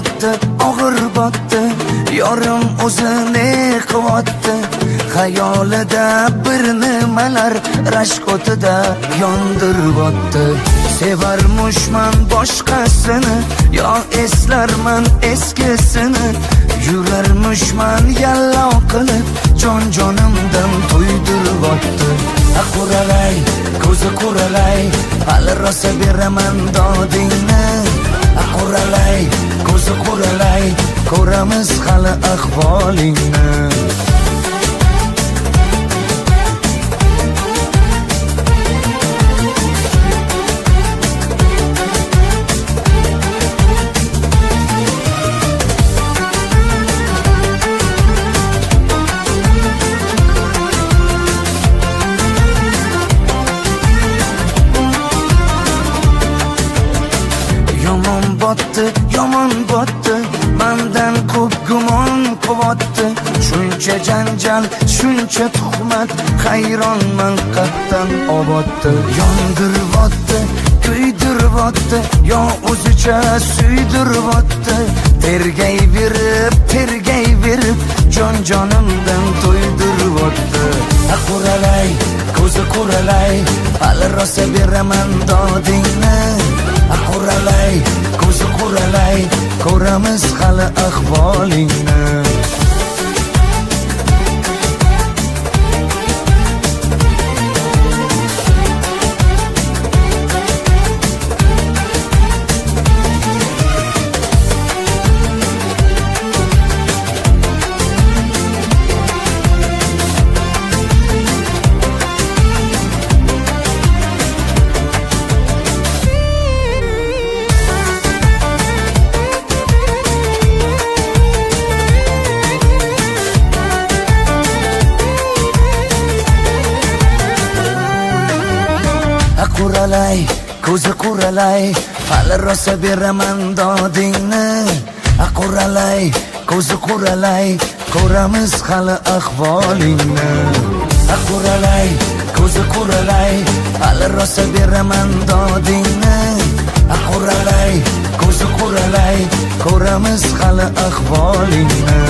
botdi, og'ir botdi, yorim o'zini quvotdi. Xayolida bir nimalar rashk o'tida yondirib o'tdi. Sevarmushman boshqasini, yo eslarman eskisini. Yurarmushman yallo qilib, jon-jonimdan to'ydirib o'tdi. Quralay, ko'zi quralay, hali rosa beraman dodingni. Quralay, ko'zi quralay, ko'ramiz hali ahvolingni. Yomon botdi, mendan ko'p gumon quvotdi. Shuncha janjal, shuncha tuhmat, hayronman qatdan oboddi. Yondiribotdi, kuydiribotdi, yo o'zicha suydiribotdi. Tergayverib, jon-jonimdan to'ydiribotdi. Quralay, ko'zi quralay, hali rosa beraman dodingni. Quralay, ko'zi quralay, ko'ramiz hali ahvolingni. Quralay, ko'zi quralay, hali rosa beraman dodingni. Quralay, ko'zi quralay, ko'ramiz hali ahvolingni. Quralay, ko'zi quralay, hali rosa beraman dodingni. Quralay, ko'zi quralay, ko'ramiz hali ahvolingni.